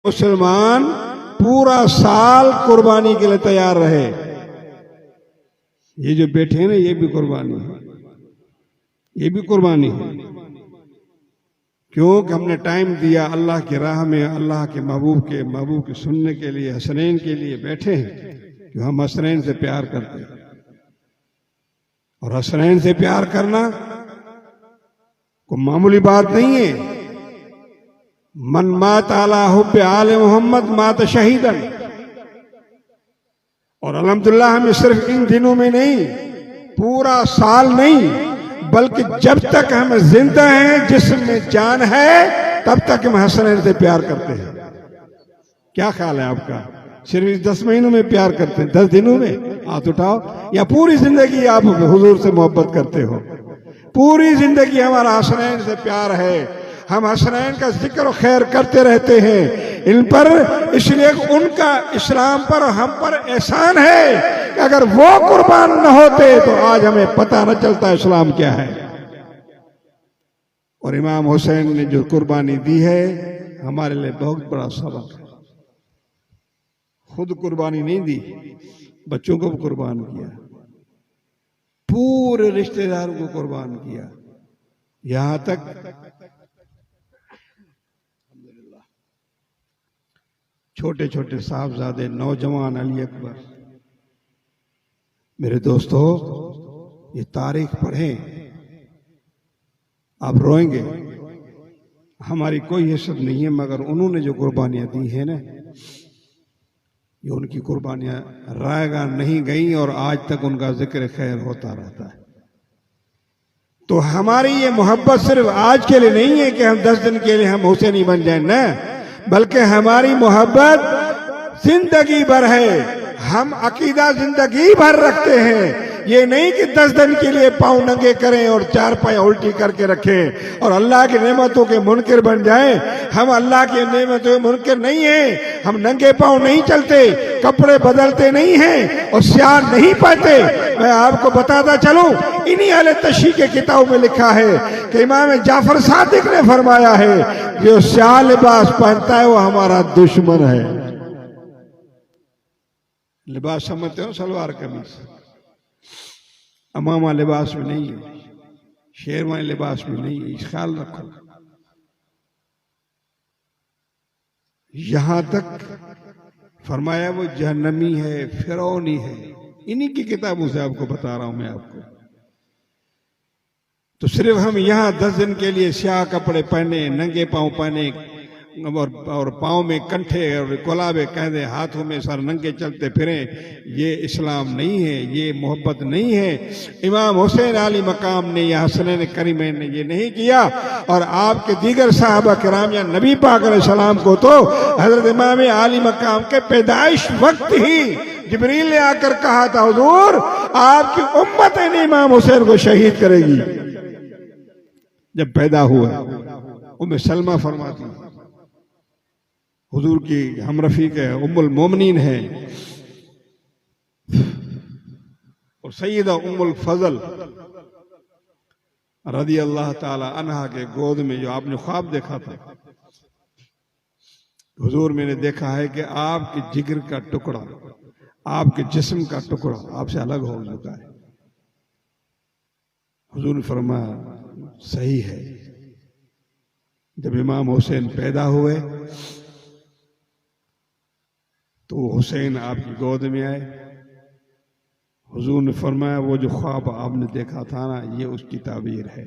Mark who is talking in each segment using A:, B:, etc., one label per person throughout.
A: मुसलमान पूरा साल कुर्बानी के लिए तैयार रहे। ये जो बैठे हैं ना, ये भी कुर्बानी है, ये भी कुर्बानी है। क्योंकि हमने टाइम दिया अल्लाह की राह में, अल्लाह के महबूब के सुनने के लिए, हसनैन के लिए बैठे हैं। कि हम हसनैन से प्यार करते हैं, और हसनैन से प्यार करना कोई मामूली बात नहीं है। मन मात अला हुब्बे आले मोहम्मद मात शहीदन। और अल्हम्दुलिल्लाह हमें सिर्फ इन दिनों में नहीं, पूरा साल नहीं, बल्कि जब तक हम जिंदा हैं, जिस्म में जान है, तब तक हम हसनैन से प्यार करते हैं। क्या ख्याल है आपका? सिर्फ इस 10 महीनों में प्यार करते हैं, 10 दिनों में? हाथ उठाओ। या पूरी जिंदगी आप हुजूर से मोहब्बत करते हो? पूरी जिंदगी हमारा हसनैन से प्यार है, हम हसनैन का जिक्र खैर करते रहते हैं इन पर, इसलिए उनका इस्लाम पर हम पर एहसान है कि अगर वो कुर्बान न होते तो आज हमें पता न चलता इस्लाम क्या है। और इमाम हुसैन ने जो कुर्बानी दी है हमारे लिए बहुत बड़ा सबक है। खुद कुर्बानी नहीं दी, बच्चों को भी कुर्बान किया, पूरे रिश्तेदारों को कुर्बान किया, यहां तक छोटे छोटे साहबजादे, नौजवान अली अकबर। मेरे दोस्तों, ये तारीख पढ़ें, आप रोएंगे। हमारी कोई हैसियत नहीं है, मगर उन्होंने जो कुर्बानियां दी है ना, ये उनकी कुर्बानियां रायगा नहीं गई, और आज तक उनका जिक्र खैर होता रहता है। तो हमारी ये मोहब्बत सिर्फ आज के लिए नहीं है कि हम 10 दिन के लिए हम हुसैनी बन जाए, ना, बल्कि हमारी मोहब्बत जिंदगी भर है। हम अकीदा जिंदगी भर रखते हैं। ये नहीं कि 10 दिन के लिए पांव नंगे करें और 4 पाए उल्टी करके रखें और अल्लाह की नेमतों के मुनकिर बन जाएं। हम अल्लाह की नेमतों के मुनकिर नहीं हैं। हम नंगे पांव नहीं चलते, कपड़े बदलते नहीं हैं और स्याह नहीं पाते। मैं आपको बताता चलूं, इन्हीं अहले तशरीह के किताब में लिखा है कि इमाम जाफर सादिक ने फरमाया है, जो स्याह लिबास पहनता है वो हमारा दुश्मन है। लिबास समझते हो? सलवार कमीज अमामा लिबास में नहीं है, शेरवानी लिबास में नहीं है, ख्याल रखो। यहां तक फरमाया वो जहन्नमी है, फिरौनी है। इन्हीं की किताबों से आपको बता रहा हूं मैं आपको। तो सिर्फ हम यहां 10 दिन के लिए स्याह कपड़े पहने, नंगे पांव पहने और पांव में कंठे और गुलाबे कहदे, हाथों में सर नंगे चलते फिरें, ये इस्लाम नहीं है, ये मोहब्बत नहीं है। इमाम हुसैन आली मकाम ने या हसनैन करीमैन ने ये नहीं किया। और आपके दीगर साहबा किराम या नबी पाक अलैहिस्सलाम को तो हजरत इमाम आली मकाम के पैदाइश वक्त ही जिब्रील ने आकर कहा था, हुजूर आपकी उम्मत ने इमाम हुसैन को शहीद करेगी। जब पैदा हुआ, उम्मे सलमा फरमाती, हुजूर की हमरफीक है, उम्मुल मोमिनीन है, और सैयदा उम्मुल फजल रदी अल्लाह ताला अन्हा के गोद में जो आपने ख्वाब देखा था, हुजूर मैंने देखा है कि आपके जिगर का टुकड़ा, आपके जिस्म का टुकड़ा आपसे अलग हो चुका है। हुजूर ने फरमाया सही है। जब इमाम हुसैन पैदा हुए तो हुसैन आपकी गोद में आए। हुजूर ने फरमाया वो जो ख्वाब आपने देखा था ना, ये उसकी ताबीर है।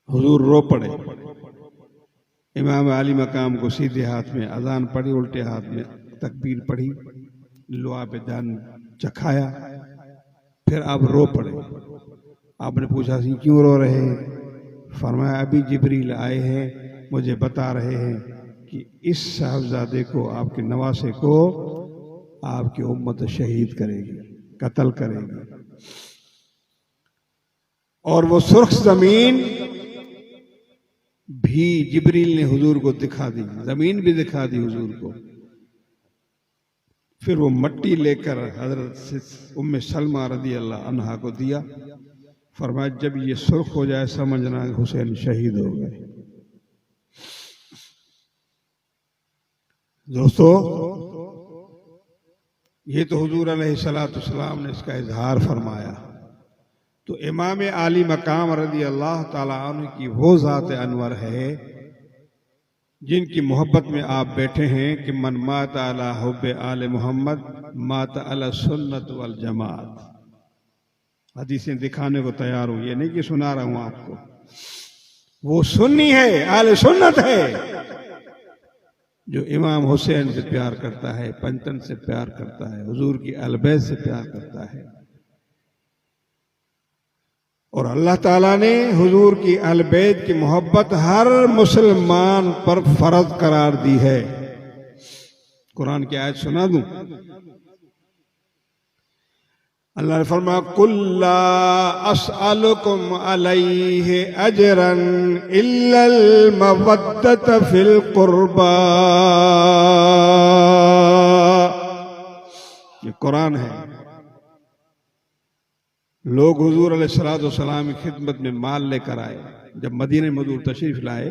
A: हुजूर रो पड़े। इमाम आली मकाम को सीधे हाथ में अजान पढ़ी, उल्टे हाथ में तकबीर पढ़ी, लोहा पे दान चखाया, फिर आप रो पड़े। आपने पूछा सी क्यों रो रहे हैं? फरमाया अभी जिब्रील आए हैं, मुझे बता रहे हैं कि इस साहबजादे को, आपके नवासे को आपकी उम्मत शहीद करेगी, कत्ल करेगी। और वो सुर्ख जमीन भी जिब्रील ने हुजूर को दिखा दी, जमीन भी दिखा दी हुजूर को। फिर वो मट्टी लेकर हजरत उम्मे सलमा रदी अल्लाह अन्हा को दिया। फरमाया जब ये सुर्ख हो जाए समझना हुसैन शहीद हो गए। दोस्तों, ये तो हुजूर अलैहिस्सलाम ने इसका इजहार फरमाया। तो इमाम आली मकाम रज़ी अल्लाह ताला अन्हु की वो ज़ात अनवर है जिनकी मोहब्बत में आप बैठे हैं कि मन मात अला हुब्बे आले मोहम्मद मात अला सुन्नत वल जमात। हदीसें दिखाने को तैयार हूं, ये नहीं कि सुना रहा हूं आपको। वो सुन्नी है, आले सुन्नत है, जो इमाम हुसैन से प्यार करता है, पंचन से प्यार करता है, हुजूर की अलबैत से प्यार करता है। और अल्लाह ताला ने हुजूर की अलबैत की मोहब्बत हर मुसलमान पर फर्ज करार दी है। कुरान की आयत सुना दूं? अल्लाह ने फरमाया, कुल्ला अस्अलुकुम अलैहि अजरन इल्लल मवद्दत फिल कुर्बा। ये कुरान है। लोग हुजूर अलैहिस्सलाम की खिदमत में माल लेकर आए। जब मदीने में हुजूर तशरीफ लाए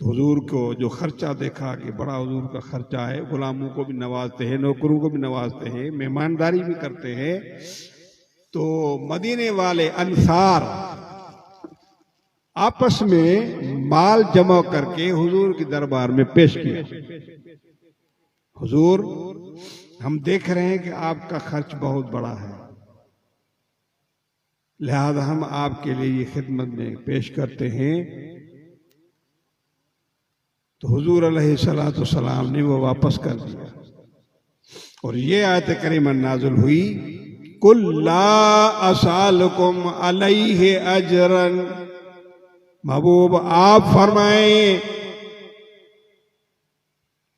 A: तो हुजूर को जो खर्चा देखा कि बड़ा हुजूर का खर्चा है, गुलामों को भी नवाजते हैं, नौकरों को भी नवाजते हैं, मेहमानदारी भी करते हैं। तो मदीने वाले अंसार आपस में माल जमा करके हुजूर के दरबार में पेश किया। हुजूर, हम देख रहे हैं कि आपका खर्च बहुत बड़ा है, लिहाजा हम आपके लिए ये खिदमत में पेश करते हैं। तो हुजूर अलैहिस्सलाम ने वो वापस कर दिया और ये आयत करीमा नाज़िल हुई, कुल्ला अस्अलुकुम अलैहि अजरन। महबूब, आप फरमाएं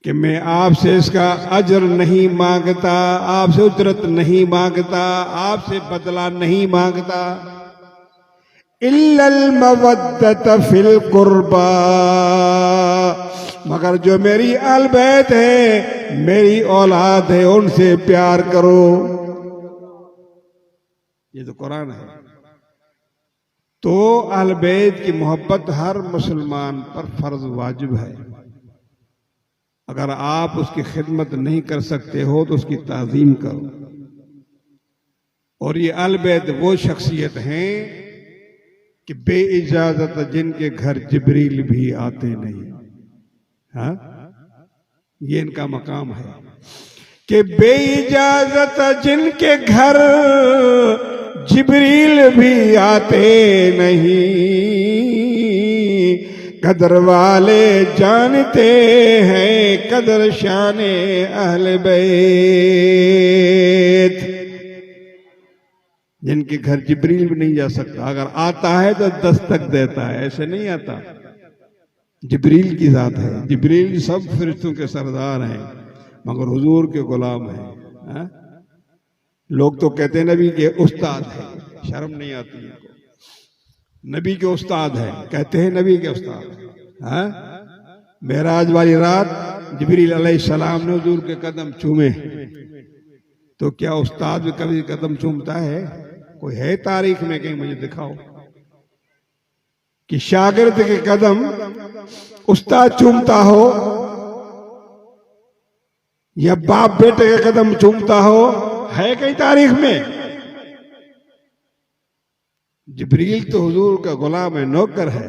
A: कि मैं आपसे इसका अजर नहीं मांगता, आपसे उजरत नहीं मांगता, आपसे बदला नहीं मांगता। इल्लल मवद्दत फिल कुर्बा, मगर जो मेरी अलबैत है, मेरी औलाद है, उनसे प्यार करो। ये तो कुरान है। तो अलबैत की मोहब्बत हर मुसलमान पर फर्ज वाजिब है। अगर आप उसकी खिदमत नहीं कर सकते हो तो उसकी ताज़ीम करो। और ये अलबैत वो शख्सियत हैं कि बे इजाजत जिनके घर जिब्रील भी आते नहीं। हाँ, ये इनका मकाम है कि बे इजाजत जिनके घर जिब्रील भी आते नहीं। कदर वाले जानते हैं कदर शाने अहले बैत। जिनके घर जिब्रील भी नहीं जा सकता, अगर आता है तो दस्तक देता है, ऐसे नहीं आता। जिब्रील की जात है। जिब्रील सब फरिश्तों के सरदार हैं, मगर हुजूर के गुलाम हैं। लोग तो कहते हैं नबी के उस्ताद है, शर्म नहीं आती है। नबी के उस्ताद है, कहते हैं नबी के उस्ताद। मेराज वाली रात जिब्रील अलैहिस्सलाम ने हुजूर के कदम चूमे, तो क्या उस्ताद भी कभी कदम चूमता है? कोई है तारीख में कहीं मुझे दिखाओ कि शागिर्द के कदम उस्ताद चूमता हो या बाप बेटे के कदम चूमता हो? है कहीं तारीख में? जिब्रील तो हुजूर का गुलाम है, नौकर है।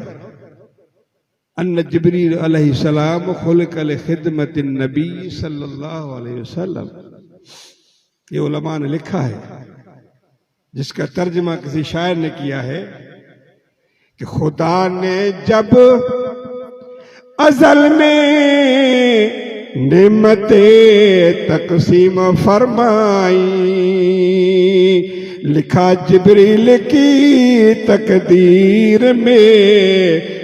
A: अन्न जिब्रील अलैहिस्सलाम खुलिक़ लिखिदमतिन नबी सल्लल्लाहु अलैहि वसल्लम। ये उलमा ने लिखा है, जिसका तर्जुमा किसी शायर ने किया है कि खुदा ने जब अज़ल में नेमते तक़सीम फरमाई, लिखा जिब्रील की तकदीर में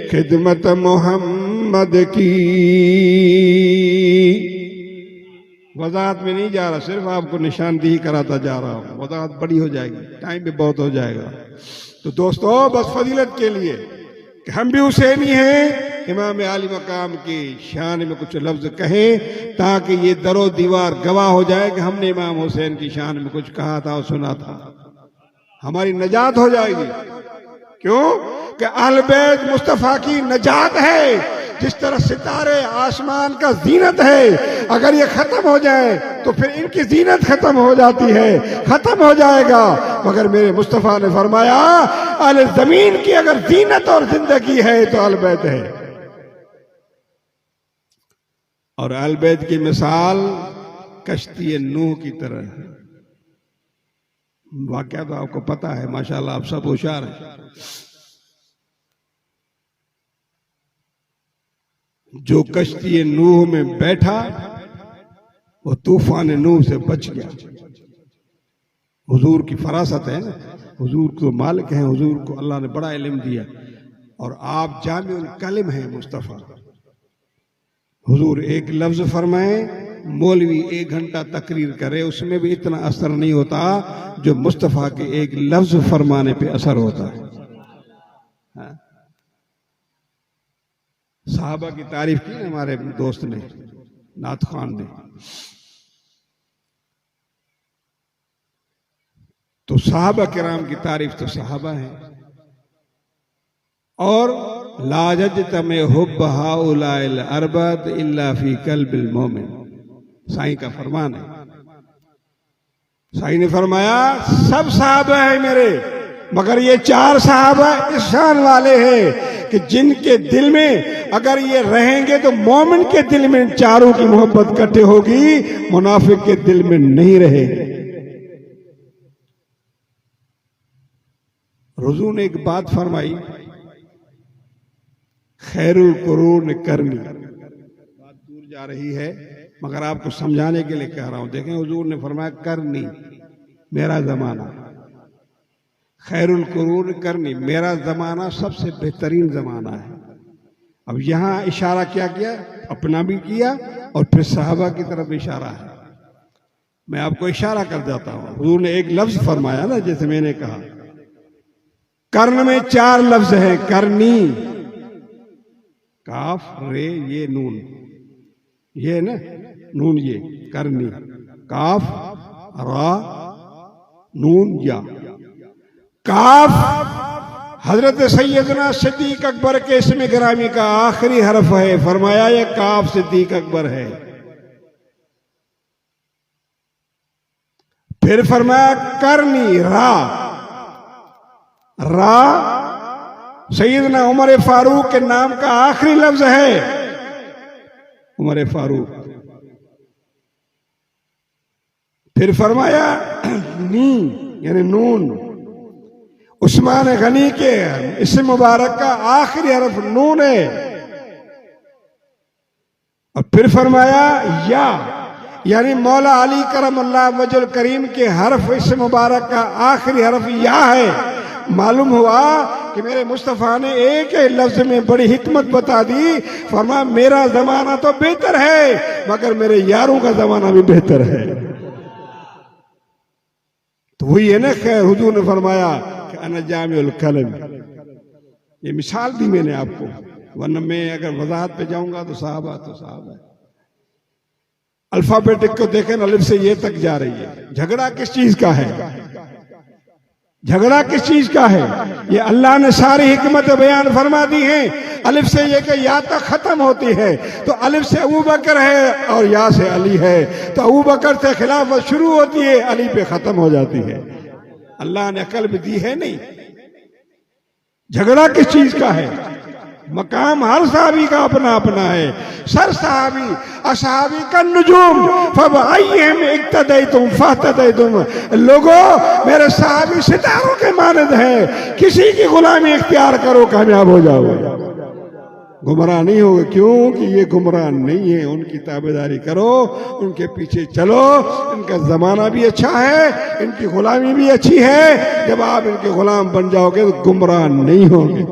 A: खिदमत मोहम्मद की। वजाहत में नहीं जा रहा, सिर्फ आपको निशानदेही कराता जा रहा हूं। वजाहत बड़ी हो जाएगी, टाइम भी बहुत हो जाएगा। तो दोस्तों, बस फजीलत के लिए कि हम भी हुसैनी हैं, इमाम आली मकाम की शान में कुछ लफ्ज कहें, ताकि ये दरो दीवार गवाह हो जाए कि हमने इमाम हुसैन की शान में कुछ कहा था और सुना था। हमारी नजात हो जाएगी। क्यों? कि अहले बैत मुस्तफा की नजात है। जिस तरह सितारे आसमान का जीनत है, अगर ये खत्म हो जाए तो फिर इनकी जीनत खत्म हो जाती है, खत्म हो जाएगा। मगर मेरे मुस्तफ़ा ने फरमाया अल जमीन की अगर जीनत और जिंदगी है तो अल बैत है। और अल बैत की मिसाल कश्ती नूह की तरह है। वाकया तो आपको पता है, माशाल्लाह आप सब होशियार हैं। जो कश्ती नूह में बैठा वो तूफान नूह से बच गया। हुजूर की फरासत है ना, हुजूर को मालिक हैं, हुजूर को अल्लाह ने बड़ा इल्म दिया और आप जामिउल कलिम हैं मुस्तफ़ा। हुजूर एक लफ्ज फरमाए, मौलवी 1 घंटा तकरीर करे, उसमें भी इतना असर नहीं होता जो मुस्तफ़ा के एक लफ्ज फरमाने पे असर होता है। हाँ? साहबा की तारीफ की हमारे दोस्त ने, नात खान ने, तो साहबा किराम की तारीफ तो साहबा है। और लाजज तमे हुब हाउलाइल अरबद इल्ला फी कल्बिल मोमिन, साईं का फरमान है। साईं ने फरमाया सब साहबा है मेरे, मगर ये 4 साहबा इस शान वाले हैं कि जिनके दिल में अगर ये रहेंगे तो मोमिन के दिल में इन चारों की मोहब्बत इकट्ठे होगी, मुनाफिक के दिल में नहीं रहेगी। हुजूर ने एक बात फरमाई, खैरुल कुरून करनी, बात दूर जा रही है मगर आपको समझाने के लिए कह रहा हूं। देखें हुजूर ने फरमाया करनी, मेरा जमाना, खैरुल कुरून करनी, मेरा जमाना सबसे बेहतरीन जमाना है। अब यहां इशारा क्या किया, अपना भी किया और फिर साहबा की तरफ इशारा है। मैं आपको इशारा कर जाता हूं। हुजूर ने एक लफ्ज फरमाया ना, जैसे मैंने कहा कर्न में 4 लफ्ज हैं, करनी, काफ रे ये नून, ये ना नून, ये करनी, काफ रा नून या। काफ हजरत सैयदना सिद्दीक अकबर के इसमें गिरामी का आखिरी हरफ है, फरमाया ये काफ सिद्दीक अकबर है। फिर फरमाया करनी, रा, रा सैयदना उमर फारूक के नाम का आखिरी लफ्ज है, उमर फारूक। फिर फरमाया नी यानी नून, उस्मान गनी के इसम मुबारक का आखिरी हरफ नून है। और फिर फरमाया या यानी मौला अली करमल्लाह वजहुल करीम के हरफ इसम मुबारक का आखिरी हरफ या है। मालूम हुआ कि मेरे मुस्तफ़ा ने एक ही लफ्ज में बड़ी हिकमत बता दी। फरमाया मेरा जमाना तो बेहतर है मगर मेरे यारों का जमाना भी बेहतर है। तो वही है ना, खैर हुजूर ने फरमाया कि अना जामिउल कलिम, ये मिसाल दी मैंने आपको, वरना मैं अगर वजाहत पे जाऊंगा तो साहबा है। अल्फाबेटिक को देखें, अलिफ से ये तक जा रही है। झगड़ा किस चीज का है, झगड़ा किस चीज का है? ये अल्लाह ने सारी हिकमत बयान फरमा दी है। अलिफ से ये कि या तक खत्म होती है, तो अलिफ से अबू बकर है और या से अली है, तो अबू बकर से खिलाफत शुरू होती है, अली पे खत्म हो जाती है। अल्लाह ने अकल भी दी है नहीं। झगड़ा किस चीज का है? मकाम हर सहाबी का अपना अपना है। सर सहाबी असहाबी का नुजूम फबअय्यिहिम इक्तदैतुम फहतदैतुम, लोगों मेरे सहाबी सितारों के मानद हैं, किसी की गुलामी इख्तियार करो कामयाब हो जाओगे, गुमराह नहीं होगे। क्योंकि ये गुमराह नहीं है, उनकी ताबेदारी करो, उनके पीछे चलो। इनका जमाना भी अच्छा है, इनकी गुलामी भी अच्छी है। जब आप इनके गुलाम बन जाओगे तो गुमराह नहीं होगे।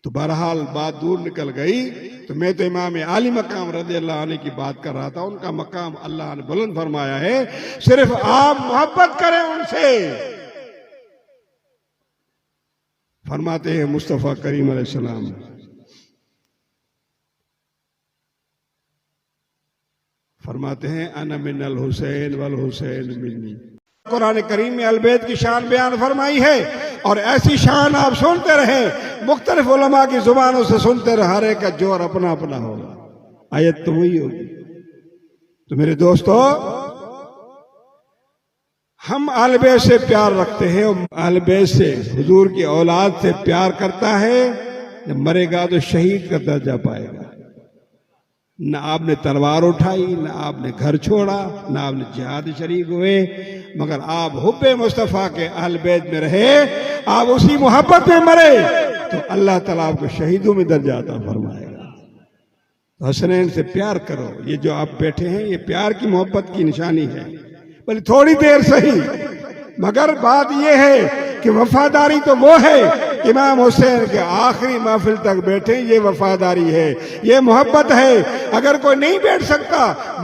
A: तो बहरहाल बात दूर निकल गई। तो मैं तो इमाम आली मकाम रज़ियल्लाहु अन्हु की बात कर रहा था। उनका मकाम अल्लाह ने बुलंद फरमाया है। सिर्फ आप मोहब्बत करें उनसे। फरमाते हैं मुस्तफ़ा करीम अलैहिस्सलाम, फरमाते हैं अना मिनल हुसैन वल हुसैन मिन्नी। कुरान करीम में अहले बैत की शान बयान फरमाई है और ऐसी शान आप सुनते रहे, मुख्तलिफ उलमा की जुबानों से सुनते रहे, हर एक का जोर अपना अपना होगा। आयत तो वही होगी। तो मेरे दोस्तों, हम अहले बैत से प्यार रखते हैं और अहले बैत से, हुजूर की औलाद से प्यार करता है, जब मरेगा तो शहीद का दर्जा पाएगा। न आपने तलवार उठाई, न आपने घर छोड़ा, न आपने जिहाद शरीक हुए, मगर आप हुब्बे मुस्तफ़ा के अहले बैत में रहे, आप उसी मोहब्बत में मरे, तो अल्लाह ताला आपको शहीदों में दर्जा अता फरमाएगा। तो हसनैन से प्यार करो। ये जो आप बैठे हैं, ये प्यार की मोहब्बत की निशानी है, बल्कि थोड़ी देर सही, मगर बात यह है कि वफादारी तो वो है। इमाम हुसैन के आखिरी महफिल तक बैठे, ये वफादारी है, ये मोहब्बत है। अगर कोई नहीं बैठ सकता,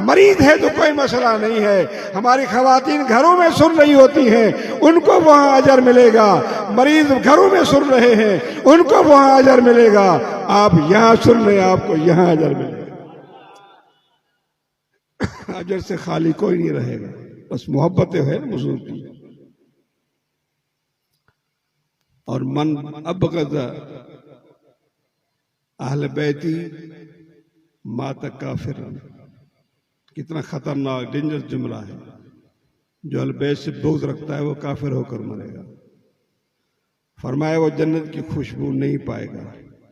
A: मरीज है, तो कोई मसला नहीं है। हमारी खवातीन घरों में सुन रही होती हैं, उनको वहां अजर मिलेगा। मरीज घरों में सुन रहे हैं, उनको वहां अजर मिलेगा। आप यहां सुन रहे हैं, आपको यहां अजर मिलेगा। अजर से खाली कोई नहीं रहेगा, बस मोहब्बत है ना हुजूर की। और मन अबगज़ अहले बैती मात काफिर, कितना खतरनाक डेंजरस जुमला है। जो अहले बैत से बुग़्ज़ रखता है वो काफिर होकर मरेगा। फरमाया वो जन्नत की खुशबू नहीं पाएगा,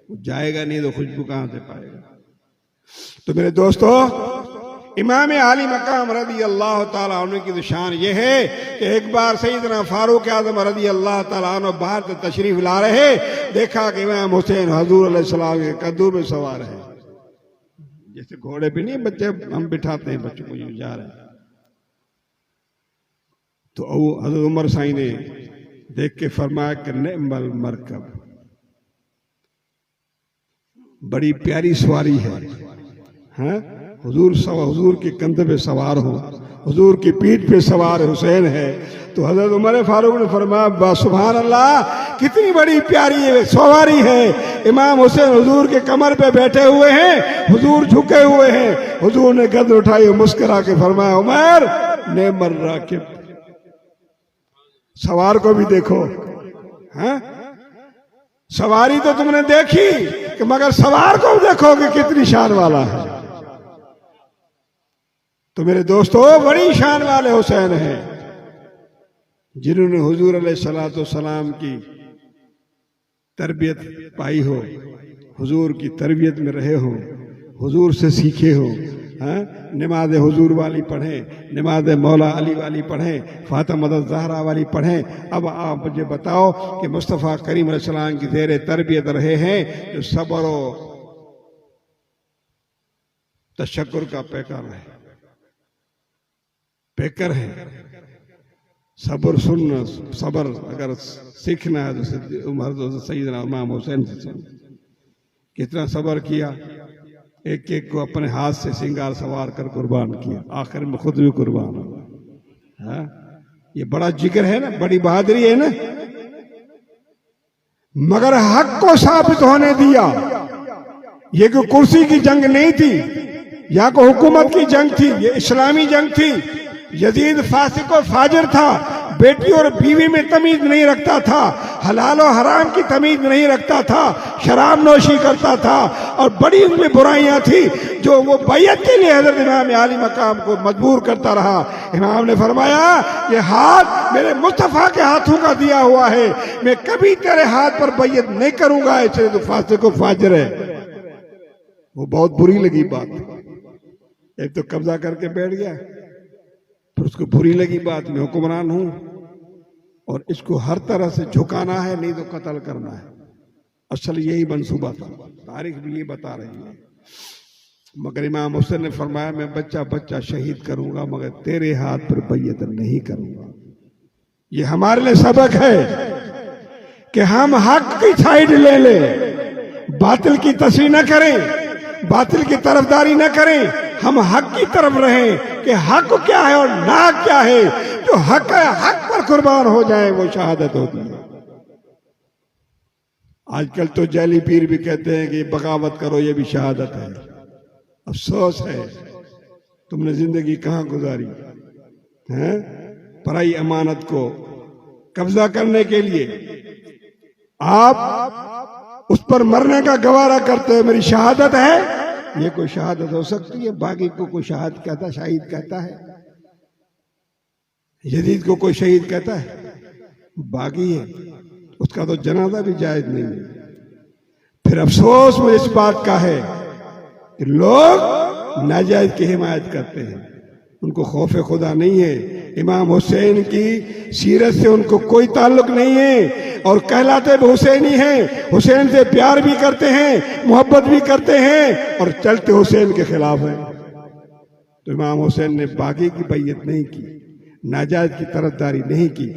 A: वो जाएगा नहीं तो खुशबू कहां से पाएगा। तो मेरे दोस्तों, इमाम आली मकाम रज़ी अल्लाह ताला अन्हु की शान ये है कि एक बार सैयदना फारूक आज़म रज़ी अल्लाह ताला अन्हु बाहर से तशरीफ ला रहे, देखा कि इमाम हुसैन हुजूर अलैहिस्सलाम के कद्दू में सवार है। जैसे घोड़े पे नहीं बच्चे हम बिठाते हैं, बच्चों को यूं जा रहे हैं। तो हज़रत उमर साईं ने देख के फरमाया कि निअमल मरकब, बड़ी प्यारी सवारी है। हाँ, हुजूर के कंधे पे सवार हो, हुजूर की पीठ पे सवार हुसैन है। तो हजरत उमर फारूक ने फरमाया सुभान अल्लाह, कितनी बड़ी प्यारी सवारी है। इमाम हुसैन हुजूर के कमर पे बैठे हुए हैं, हुजूर झुके हुए हैं। हुजूर ने गद उठाई और मुस्कुरा के फरमाया उमर नेमर राकिब, सवार को भी देखो। हाँ, सवारी तो तुमने देखी कि मगर सवार को देखो कि कितनी शान वाला है। तो मेरे दोस्तों, बड़ी शान वाले हुसैन हैं, जिन्होंने हुजूर अलैहिस्सलातु वस्सलाम की तरबियत पाई हो, हुजूर की तरबियत में रहे हो, हुजूर से सीखे हो। हाँ, नमाज हुजूर वाली पढ़ें, नमाज मौला अली वाली पढ़ें, फातिमा ज़हरा वाली पढ़ें। अब आप मुझे बताओ कि मुस्तफ़ा करीम अलैहिस्सलाम की ज़ेर तरबियत रहे हैं, जो सब्र और तशक्कुर का पेकर है। सब्र सुनना, सब्र अगर सीखना है तो सैयदना इमाम हुसैन से सुन। कितना सब्र किया, एक एक को अपने हाथ से सिंगार सवार कर कुर्बान किया, आखिर में खुद भी कुर्बान हुआ। हाँ, ये बड़ा जिक्र है ना, बड़ी बहादुरी है ना। मगर हक को साबित होने दिया। ये कोई कुर्सी की जंग नहीं थी, या कोई हुकूमत की जंग थी, ये इस्लामी जंग थी। यजीद फासिक और फाजिर था, बेटी और बीवी में तमीज नहीं रखता था, हलाल और हराम की तमीज नहीं रखता था, शराब नोशी करता था और बड़ी उनमें बुराइयां थी, जो वो बैयत के लिए हजरत इमाम आली मकाम को मजबूर करता रहा। इमाम ने फरमाया, ये हाथ मेरे मुस्तफ़ा के हाथों का दिया हुआ है, मैं कभी तेरे हाथ पर बैयत नहीं करूंगा, इसलिए तो फासिक और फाजिर है। वो बहुत बुरी लगी बात। एक तो कब्जा करके बैठ गया, फिर उसको बुरी लगी बात, मैं हुक्मरान हूं और इसको हर तरह से झुकाना है, नहीं तो कत्ल करना है। असल यही मंसूबा था, तारीख भी ये बता रही है। मगर इमाम हुसैन ने फरमाया, मैं बच्चा बच्चा शहीद करूंगा, मगर तेरे हाथ पर बैयत नहीं करूंगा। ये हमारे लिए सबक है कि हम हक की साइड ले ले, बातिल की तस्वीर न करें, बातिल की तरफदारी न करें। हम हक की तरफ रहें कि हक क्या है और ना क्या है। जो हक है, हक पर कुर्बान हो जाए, वो शहादत होती है। आजकल तो जैली पीर भी कहते हैं कि बगावत करो, ये भी शहादत है। अफसोस है, तुमने जिंदगी कहां गुजारी है। पराई अमानत को कब्जा करने के लिए आप उस पर मरने का गवारा करते हो, मेरी शहादत है, ये कोई शहादत हो सकती है? बागी को कोई शहादत कहता है, शहीद कहता है? यजीद को कोई शहीद कहता है? बागी है, उसका तो जनाजा भी जायज नहीं है। फिर अफसोस मुझे इस बात का है कि लोग नाजायज की हिमायत करते हैं, उनको खौफ खुदा नहीं है, इमाम हुसैन की सीरत से उनको कोई ताल्लुक नहीं है और कहलाते भी हुसैनी हैं, हुसैन से प्यार भी करते हैं, मोहब्बत भी करते हैं और चलते हुसैन के खिलाफ है। तो इमाम हुसैन ने बागी की बैयत नहीं की, नाजायज की तरफदारी नहीं की,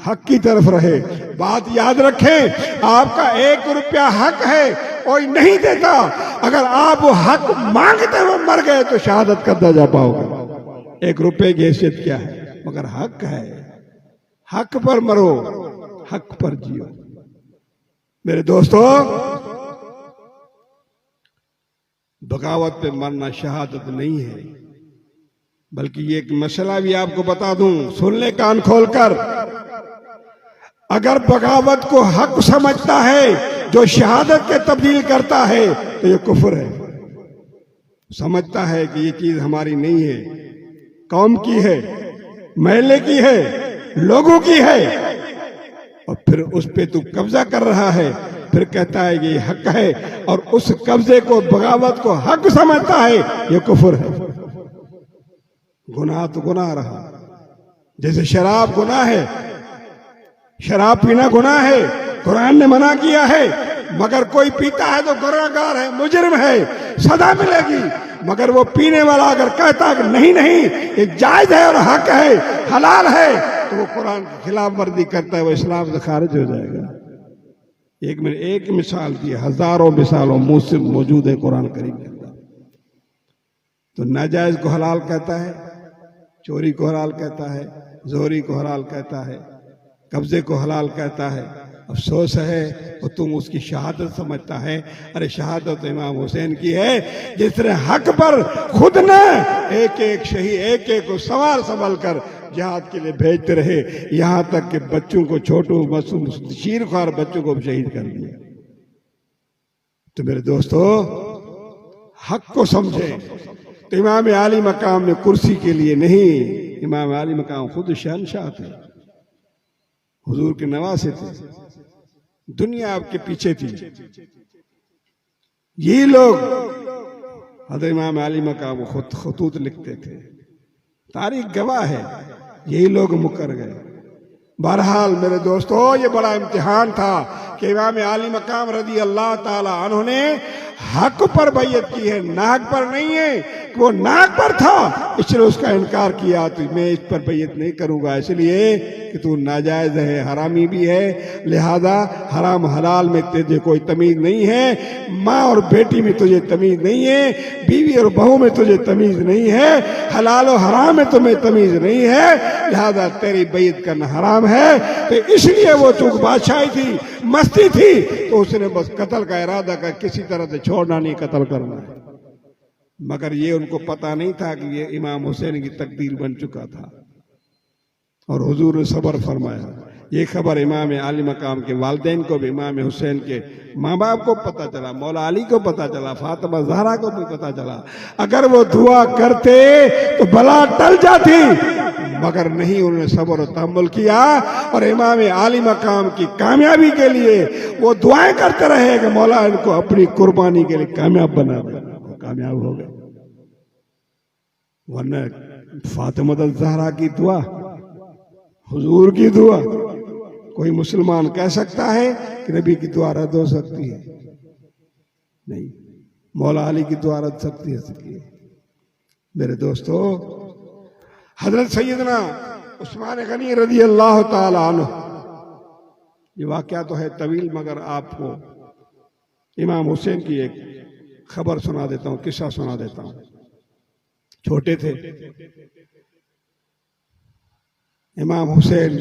A: हक की तरफ रहे। बात याद रखें, आपका 1 रुपया हक है, कोई नहीं देता। अगर आप वो हक मांगते हुए मर गए तो शहादत का दर्जा पाओगे। 1 रुपए की हैसियत क्या है, मगर हक है। हक पर मरो, हक पर जियो। मेरे दोस्तों, बगावत पे मरना शहादत नहीं है, बल्कि ये एक मसला भी आपको बता दूं, सुन ले कान खोलकर। अगर बगावत को हक समझता है जो शहादत के तब्दील करता है तो ये कुफ्र है। समझता है कि ये चीज हमारी नहीं है, कौम की है, महल्ले की है, लोगों की है, और फिर उस पे तू कब्जा कर रहा है, फिर कहता है कि ये हक है, और उस कब्जे को, बगावत को हक समझता है, ये कुफ्र है। गुनाह तो गुनाह रहा, जैसे शराब गुनाह है, शराब पीना गुनाह है, कुरान ने मना किया है, मगर कोई पीता है तो गुनहगार है, मुजरिम है, सजा मिलेगी। मगर वो पीने वाला अगर कहता है कि नहीं नहीं ये जायज है और हक है, हलाल है, तो वो कुरान की खिलाफ वर्जी करता है, वो इस्लाम से खारिज हो जाएगा। एक मिसाल दी, हजारों मिसालों मुंह से मौजूद है कुरान करीम के अंदर। तो नाजायज को हलाल कहता है, चोरी को हलाल कहता है, जोरी को हलाल कहता है, कब्जे को हलाल कहता है। अफसोस है और तुम उसकी शहादत समझता है। अरे शहादत तो इमाम हुसैन की है, जिसने हक पर खुद ने एक एक शहीद, एक एक को सवार संभल कर जिहाद के लिए भेजते रहे, यहां तक कि बच्चों को, छोटू मासूम शीरख्वार बच्चों को शहीद कर दिया। तो मेरे दोस्तों, हक को समझे। तो इमाम आली मकाम ने कुर्सी के लिए नहीं, इमाम आली मकाम खुद शहंशाह थे, हुजूर के नवासे थे, दुनिया आपके पीछे थी। ये लोग हज़रत इमाम आली मकाम खतूत लिखते थे, तारीख गवाह है, यही लोग मुकर गए। बहरहाल मेरे दोस्तों, ये बड़ा इम्तिहान था कि इमाम आली मकाम रज़ी अल्लाह ताला अन्हु ने हक पर बैयत की है, नाक पर नहीं है। वो नाक पर था, इसलिए उसका इनकार किया, तो मैं इस पर बैयत नहीं करूंगा, इसलिए कि तू नाजायज है, हरामी भी है, लिहाजा हराम हलाल में तुझे कोई तमीज नहीं है, माँ और बेटी में तुझे तमीज नहीं है, बीवी और बहू में तुझे तमीज नहीं है, हलाल और हराम में तुम्हें तमीज नहीं है, लिहाजा तेरी बैयत करना हराम है। तो इसलिए वो चूक बादशाही थी, मस्ती थी, तो उसने बस कत्ल का इरादा कर, किसी तरह से छोड़ना नहीं, कत्ल करना है। मगर ये उनको पता नहीं था कि ये इमाम हुसैन की तकदीर बन चुका था, और हुजूर ने सब्र फरमाया। ये खबर इमाम आली मकाम के वालिदैन को भी, इमाम हुसैन के माँ बाप को पता चला, मौला अली को पता चला, फातिमा ज़हरा को भी पता चला। अगर वो दुआ करते तो बला टल जाती, मगर नहीं, उन्होंने सब्र और तहम्मुल किया, और इमाम आली मकाम की कामयाबी के लिए वो दुआएं करते रहे कि मौला इनको अपनी कुर्बानी के लिए कामयाब बना दे। कामयाब हो गए। वरना फातिमा ज़हरा की दुआ, हुजूर की दुआ, कोई मुसलमान कह सकता है कि नबी की दुआ रद्द हो सकती है? नहीं, मौला अली की दुआ रद्द सकती है। मेरे दोस्तों, हजरत सैयदना उस्मान गनी रज़ी अल्लाह ताला अन्हु, ये वाक़या तो है तवील, मगर आपको इमाम हुसैन की एक खबर सुना देता हूँ, किस्सा सुना देता हूँ। छोटे थे, इमाम हुसैन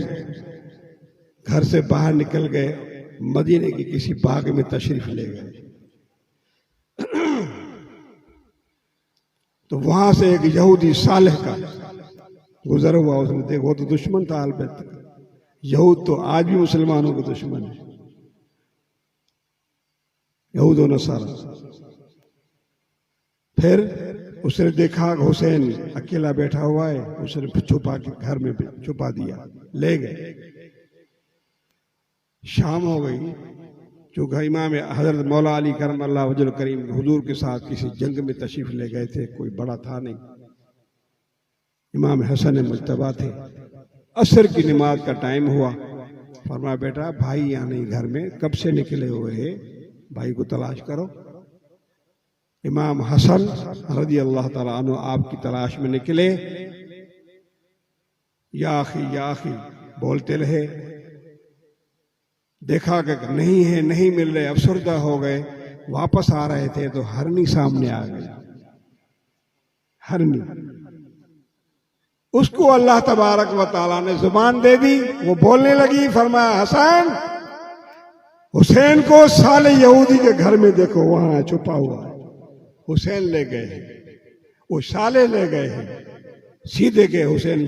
A: घर से बाहर निकल गए, मदीने की किसी बाग में तशरीफ ले गए। तो वहां से एक यहूदी सालेह का गुजर हुआ, उसने देखा वो तो दुश्मन था आल बैत का। यहूद तो आज भी मुसलमानों के दुश्मन है, यहूद और नसारा। फिर उसने देखा हुसैन अकेला बैठा हुआ है, उसने छुपा के घर में छुपा दिया, ले गए। शाम हो गई, चूंकि इमाम हजरत मौला अली करम अल्लाह वजल करीम हुजूर के साथ किसी जंग में तशरीफ ले गए थे, कोई बड़ा था नहीं। इमाम हसन मुज्तबा थे। असर की नमाज का टाइम हुआ, फरमाया बेटा भाई यहाँ नहीं घर में, कब से निकले हुए हैं, भाई को तलाश करो। इमाम हसन रज़ी अल्लाह ताला अन्हु आपकी तलाश में निकले। या आखी बोलते रहे, देखा कि नहीं है, नहीं मिल रहे, अफसरदा हो गए। वापस आ रहे थे तो हरनी सामने आ गई। हरनी, उसको अल्लाह तबारक व तआला ने जुबान दे दी, वो बोलने लगी। फरमाया हसन, हुसैन को साले यहूदी के घर में देखो, वहां छुपा हुआ है। हुसैन ले गए हैं, वो साले ले गए हैं, सीधे गए हुसैन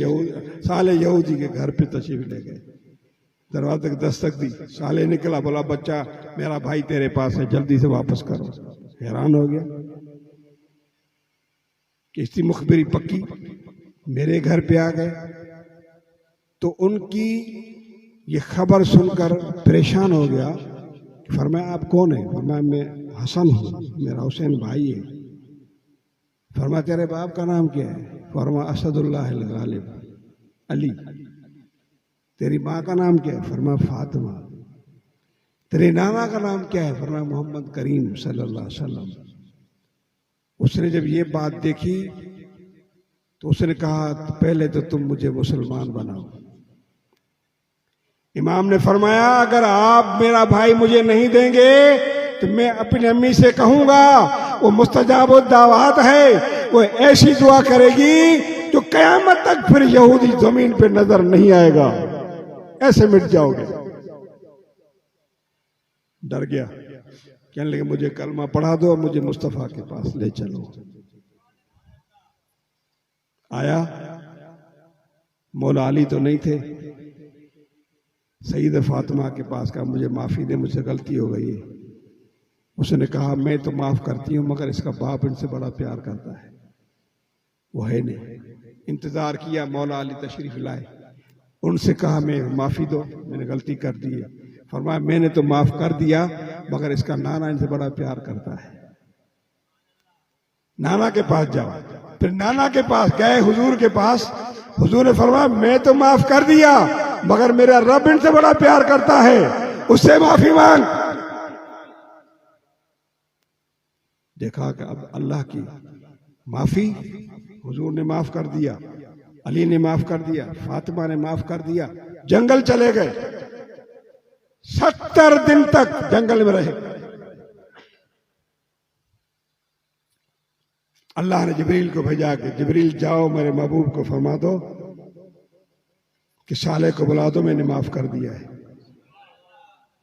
A: साले यहूदी के घर पे तशरीफ ले गए। दरवाजे की दस्तक दी, साले निकला, बोला बच्चा मेरा भाई तेरे पास है, जल्दी से वापस करो। हैरान हो गया, किसी मुखबिरी पक्की, मेरे घर पे आ गए। तो उनकी ये खबर सुनकर परेशान हो गया। फरमाया आप कौन है? फरमाया मैं हसन हूँ, मेरा हुसैन भाई है। फरमाया तेरे बाप का नाम क्या है? फरमाया असदुल्लाह गालिब, अली। तेरी माँ का नाम क्या है? फरमाया फातिमा। तेरे नाना का नाम क्या है? फरमाया मोहम्मद करीम सल्लल्लाहु अलैहि वसल्लम। उसने जब ये बात देखी तो उसने कहा पहले तो तुम मुझे मुसलमान बनाओ। इमाम ने फरमाया अगर आप मेरा भाई मुझे नहीं देंगे तो मैं अपनी अम्मी से कहूंगा, वो मुस्तजाब दावत है, वो ऐसी दुआ करेगी जो कयामत तक फिर यहूदी जमीन पे नजर नहीं आएगा, ऐसे मिट जाओगे। डर गया, कहने लगे मुझे कलमा पढ़ा दो, मुझे मुस्तफा के पास ले चलो। आया, मौला अली तो नहीं थे, सईद फातिमा के पास कहा मुझे माफी दे, मुझसे गलती हो गई। उसने कहा मैं तो माफ करती हूं, मगर इसका बाप इनसे बड़ा प्यार करता है, वो है नहीं। इंतजार किया, मौला अली तशरीफ लाए, उनसे कहा मैं माफी दो, मैंने गलती कर दी है। फरमाया मैंने तो माफ कर दिया, मगर इसका नाना इनसे बड़ा प्यार करता है, नाना के पास जाओ। फिर नाना के पास गए, हुजूर के पास। हुजूर ने फरमाया मैं तो माफ कर दिया, मगर मेरा रब इनसे बड़ा प्यार करता है, उससे माफी मांग। देखा कि अब अल्लाह की माफी, हुजूर ने माफ कर दिया, अली ने माफ कर दिया, फातिमा ने माफ कर दिया। जंगल चले गए, 70 दिन तक जंगल में रहे। अल्लाह ने जिब्रील को भेजा कि जिब्रील जाओ मेरे महबूब को फरमा दो कि साले को बुला दो, मैंने माफ कर दिया है।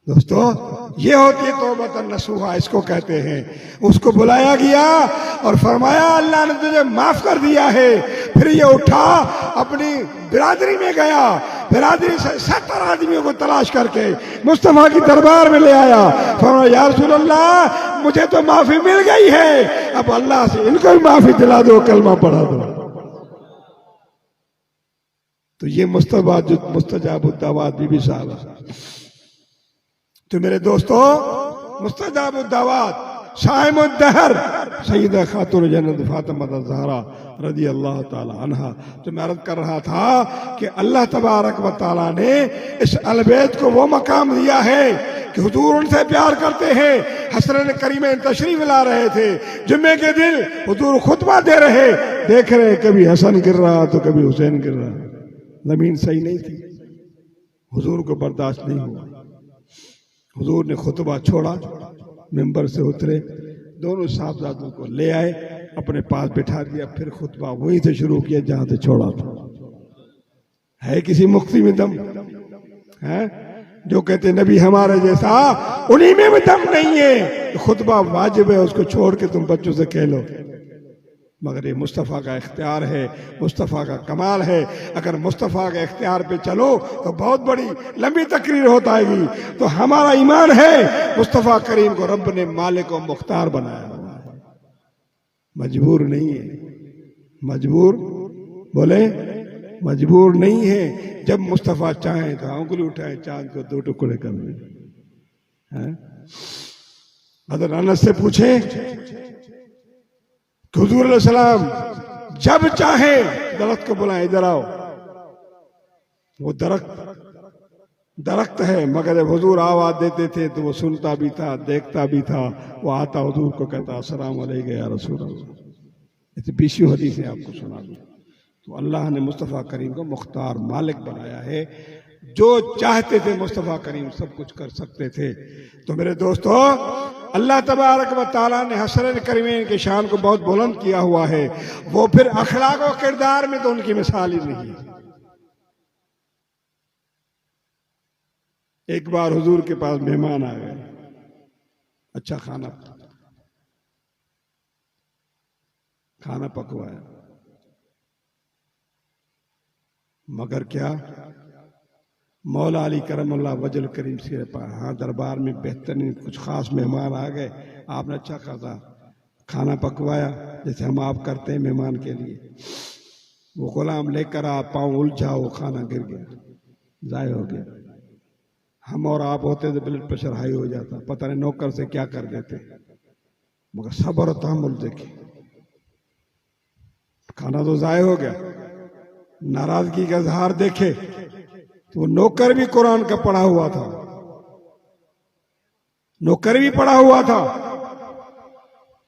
A: दोस्तों ये होती है तौबतन नसूहा, इसको कहते हैं। उसको बुलाया गया और फरमाया अल्लाह ने तुझे माफ कर दिया है। फिर ये उठा, अपनी बिरादरी में गया, बिरादरी से 70 आदमियों को तलाश करके मुस्तफा की दरबार में ले आया। फरमाया या रसूल अल्लाह मुझे तो माफी मिल गई है, अब अल्लाह से इनको भी माफी दिला दो, कलमा पढ़ा दो। तो ये मुस्तजाब दावत बीबी साहब। तो मेरे दोस्तों मुस्तजाब दावत शाइमुद्दहर सईदा खातून जन्नत फातिमा ज़हरा रज़ी अल्लाह ताला अन्हा। तो मैं अर्ज कर रहा था कि अल्लाह तबारक व ताला ने इस अलबैत को वो मकाम दिया है कि हुजूर उनसे प्यार करते हैं। हसरन करीमैन तशरीफ ला रहे थे जुम्मे के दिन, हुजूर खुतबा दे रहे, देख रहे कभी हसन गिर रहा तो कभी हुसैन गिर रहा, जमीन सही नहीं थी, हुजूर को बर्दाश्त नहीं हुआ। हुजूर ने खुतबा छोड़ा, मिंबर से उतरे, दोनों साहबजादों को ले आए, अपने पास बिठा दिया, फिर खुतबा वहीं से शुरू किया जहां से छोड़ा था। है किसी मुफ्ती में दम है? जो कहते नबी हमारे जैसा, उन्हीं में भी दम नहीं है। तो खुतबा वाजिब है, उसको छोड़ के तुम बच्चों से कह लो मगर ये मुस्तफ़ा का इख्तियार है, मुस्तफ़ा का कमाल है। अगर मुस्तफ़ा के इख्तियार पे चलो तो बहुत बड़ी लंबी तकरीर होता आएगी। तो हमारा ईमान है मुस्तफ़ा करीम को रब ने मालिक और मुख्तार बनाया हुआ है, मजबूर नहीं है। मजबूर बोले, मजबूर नहीं है। जब मुस्तफ़ा चाहे तो उंगली उठाए चांद को 2 टुकड़े कर दें। हज़रत अनस से पूछे हुजूर अलैहि सलाम जब चाहे दरख्त को बुलाए, इधर आओ। वो दरख्त है, मगर जब हुजूर आवाज देते थे तो वो सुनता भी था, देखता भी था। वो आता हुजूर को कहता अस्सलाम अलैका या रसूल अल्लाह। इतनी बीसी हदीस है, आपको सुना दूं। तो अल्लाह ने मुस्तफ़ा करीम को मुख्तार मालिक बनाया है। जो चाहते थे मुस्तफ़ा करीम सब कुछ कर सकते थे। तो मेरे दोस्तों, अल्लाह तबारक व तआला ने हसरत करीमीन की शान को बहुत बुलंद किया हुआ है। वो फिर अखलाक और किरदार में तो उनकी मिसाल ही नहीं है। एक बार हुजूर के पास मेहमान आ गए, अच्छा खाना पकवाया, मगर क्या मौला अली करमल्लाह वजल करीम से हाँ दरबार में बेहतरीन कुछ खास मेहमान आ गए। आपने अच्छा खासा खाना पकवाया जैसे हम आप करते हैं मेहमान के लिए। वो गुलाम लेकर आप पाँव उलझा, वो खाना गिर गया, ज़ाय हो गया। हम और आप होते तो ब्लड प्रेशर हाई हो जाता, पता नहीं नौकर से क्या कर देते। मगर सब्र और तहम्मुल देखे, खाना तो ज़ाय हो गया। नाराजगी का इजहार देखे तो वो नौकर भी कुरान का पढ़ा हुआ था, नौकर भी पढ़ा हुआ था।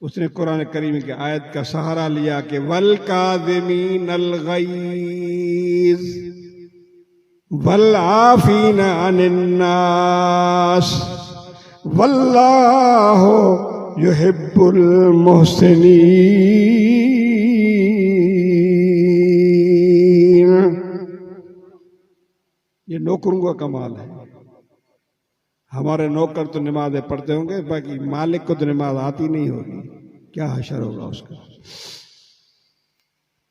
A: उसने कुरान करीम की आयत का सहारा लिया कि वल काज़िमीनल गैज़ वल आफीना अनिन नास वल्लाहु युहिब्बुल मुहसिनीन। ये नौकरों का कमाल है। हमारे नौकर तो नमाजें पढ़ते होंगे, बाकी मालिक को तो नमाज आती नहीं होगी, क्या हशर होगा उसका।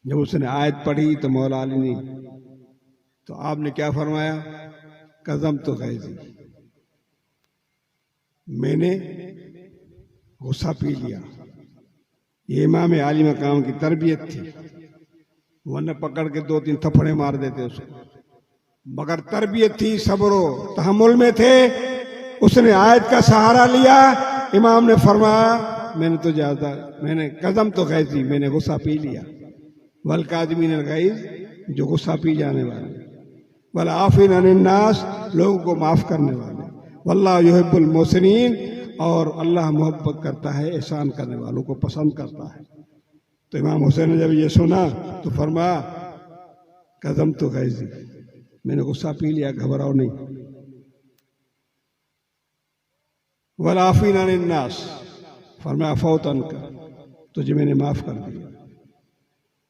A: जब उसने आयत पढ़ी तो मौला अली ने तो आपने क्या फरमाया, कसम तो गैज़ी, मैंने गुस्सा पी लिया। ये इमाम आली मकाम की तरबियत थी, वरना पकड़ के 2-3 थप्पड़े मार देते उसको। मगर तरबियत थी, सब्र तहम्मुल में थे। उसने आयत का सहारा लिया। इमाम ने फरमाया मैंने कसम तो गैज़ी, मैंने गुस्सा पी लिया। वल काज़िमीनल गैज़, जो गुस्सा पी जाने वाले, वल आफ़ीना अनिन नास, लोगों को माफ करने वाले, वल्लाहु युहिब्बुल मुहसिनीन, और अल्लाह मोहब्बत करता है एहसान करने वालों को पसंद करता है। तो इमाम हुसैन ने जब ये सुना तो फरमाया कसम तो गैज़ी, मैंने गुस्सा पी लिया, घबराओ नहीं। वल आफ़ीना अनिन नास, फरमाया फ़ौत अन्का, तुझे मैंने माफ कर दिया।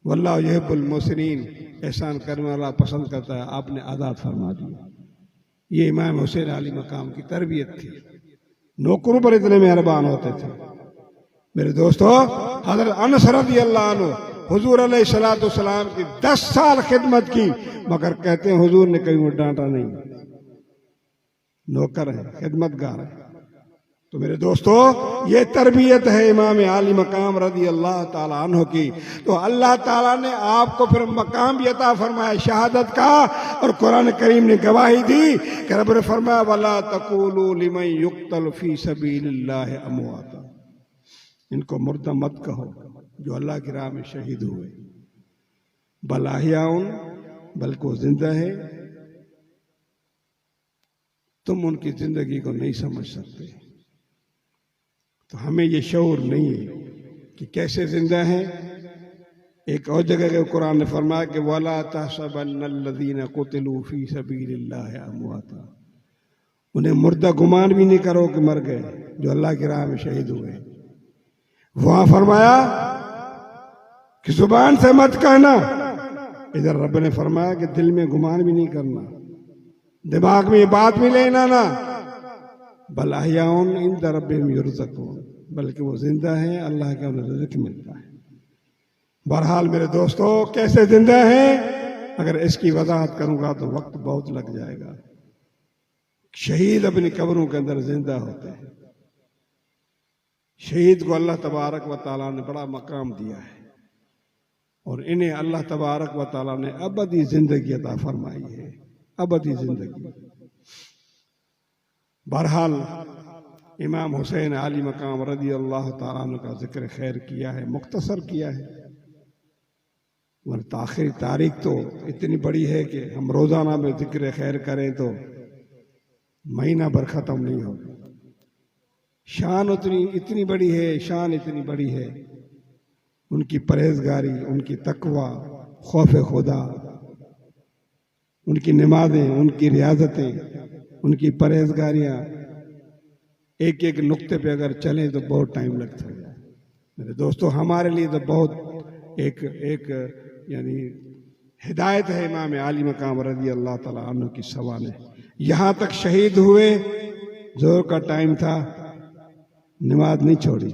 A: वल्लाहु युहिब्बुल मुहसिनीन, एहसान करने वाला पसंद करता है, आपने आज़ाद फरमा दिया। ये इमाम हुसैन अली मकाम की तरबियत थी। नौकरों पर इतने मेहरबान होते थे। मेरे दोस्तों, हज़रत अनस रज़ियल्लाहु अन्हु हुजूर अलैहिस्सलातु वस्सलाम की 10 साल खिदमत की, मगर कहते हैं हुजूर ने कहीं डांटा नहीं। नौकर है, खिदमतगार है। तो मेरे दोस्तों, ये तरबियत है इमाम आली मकाम रज़ियल्लाहु ताला अन्हु की। तो अल्लाह ताला ने आपको फिर मकाम भी अता फरमाया शहादत का, और कुरान करीम ने गवाही दी कि रब ने फरमाया वला तक़ूलू लिमन युक़तल फी सबीलिल्लाहि अमवाता, इनको मुर्दा मत कहो जो अल्लाह की राह में शहीद हुए, बल अहयाउन, बल्कि वो जिंदा है। तुम उनकी जिंदगी को नहीं समझ सकते। तो हमें ये शऊर नहीं है कि कैसे जिंदा हैं। एक और जगह के कुरान ने फरमाया कि वला तहसबन्नल्लज़ीना कुतिलू फी सबीलिल्लाहि अमवाता, उन्हें मुर्दा गुमान भी नहीं करो कि मर गए जो अल्लाह की राह में शहीद हुए। वहां फरमाया कि जुबान से मत कहना, इधर रब ने फरमाया कि दिल में गुमान भी नहीं करना, दिमाग में ये बात भी लेना ना। बल अहयाउन इंद रब्बिहिम युरज़क़ून, बल्कि वो जिंदा है, अल्लाह के उन्हें रिज़्क़ मिलता है। बहरहाल मेरे दोस्तों, कैसे जिंदा है, अगर इसकी वजाहत करूंगा तो वक्त बहुत लग जाएगा। शहीद अपनी कब्रों के अंदर जिंदा होते हैं। शहीद को अल्लाह तबारक व तआला ने बड़ा मकाम दिया है और इन्हें अल्लाह तबारक व तआला ने अबदी जिंदगी अता फरमाई है, अबदी जिंदगी। बहरहाल इमाम हुसैन आली मकाम रज़ी अल्लाह तआला अन्हु का जिक्र खैर किया है, मुख्तसर किया है, वरना आखिरी तारीख तो इतनी बड़ी है कि हम रोजाना में जिक्र खैर करें तो महीना भर खत्म नहीं होगा। शान इतनी बड़ी है, शान इतनी बड़ी है, उनकी परहेजगारी, उनकी तकवा, खौफ खुदा, उनकी नमाजें, उनकी रियाजतें, उनकी परहेजगारियाँ, एक एक नुक्ते पे अगर चलें तो बहुत टाइम लगता है। मेरे दोस्तों, हमारे लिए तो बहुत एक यानी हिदायत है इमाम आली मकाम रज़ी अल्लाह तआला अन्हु की सवाने। यहाँ तक शहीद हुए, जोर का टाइम था, नमाज नहीं छोड़ी।